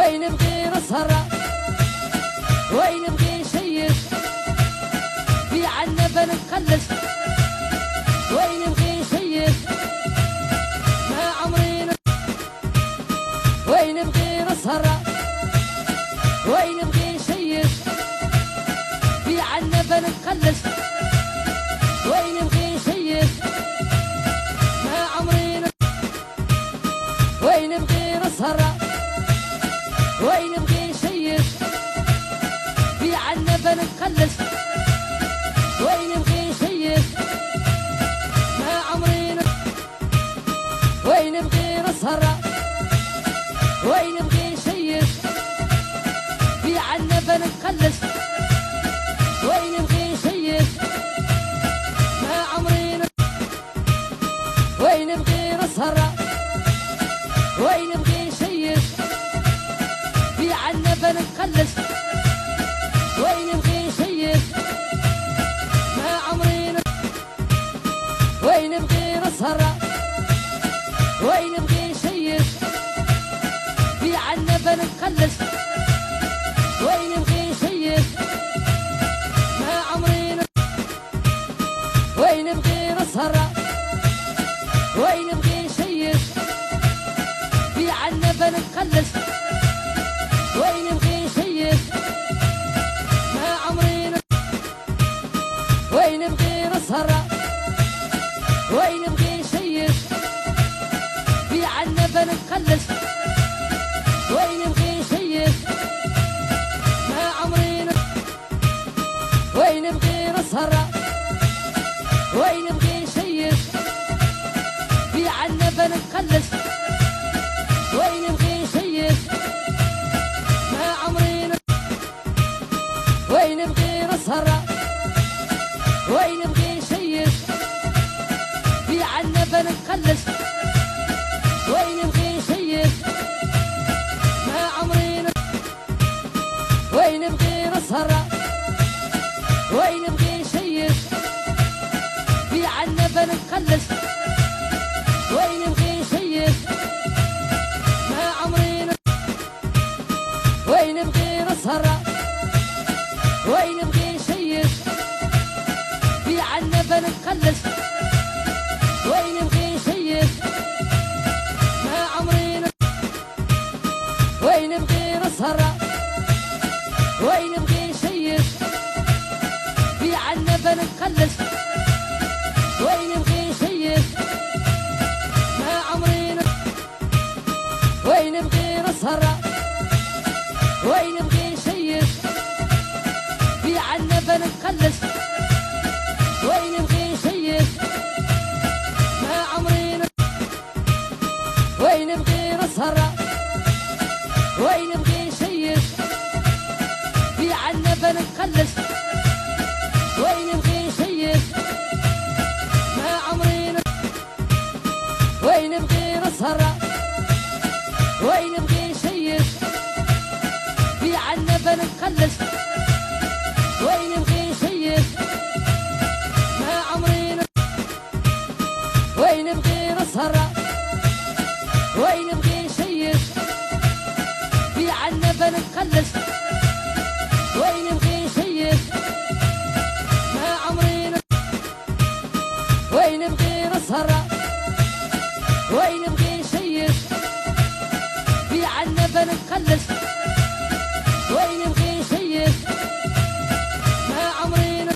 وين نبغي نسهر وين نبغي نشيش في عنبة نتخلص وين نبغي نشيش ما عمري وين نبغي نسهر وين نبغي نشيش في عنبة نتخلص وين نبغي نشيش ما عمري وين نبغي نسهر وين نبغي نشيش في عنبة نتخلص وين نبغي نشيش ما عمري وين نبغي نسهر وين نبغي نشيش في عنبة نتخلص وين نبغي نشيش ما عمري وين نبغي نسهر وين نبغي نشيش في عنبة نتخلص وين نبغي نشيش ما عمري وين نبغي نسهر وين نبغي نشيش في عنبة نتخلص وين نبغي نشيش ما عمري وين نبغي نسهر وين نبغي نشيش في عنبة نتخلص وين نبغي نشيش ما عمري وين نبغي نسهر وين نبغي نشيش في عنبة نتخلص وين نبغي نشيش ما عمري وين نبغي نسهر وين نبغي نشيش في عنبة نتخلص وين نبغي نشيش ما عمري وين نبغي نسهر وين نبغي نشيش في عنبة نتخلص وين نبغي نشيش ما عمري وين نبغي نسهر وين نبغي نشيش في عنبة نتخلص وين نبغي نشيش ما عمري وين نبغي نسهر وين نبغي نشيش في عنبة نتخلص وين نبغي نشيش ما عمري وين نبغي نسهر وين نبغي نشيش في عنبة نتخلص وين نبغي نشيش ما عمري وين نبغي نسهر وين نبغي نشيش في عنبة نتخلص وين نبغي نشيش ما عمري وين نبغي نسهر وين نبغي نشيش في عنبة نتخلص وين نبغي نشيش ما عمري وين نبغي نسهر وين نبغي نشيش في عنبة نتخلص وين نبغي نشيش ما عمري وين نبغي نسهر وين نبغي نشيش في عنبة نتخلص وين نبغي نشيش ما عمري وين نبغي نسهر وين نبغي نشيش في عنبة نتخلص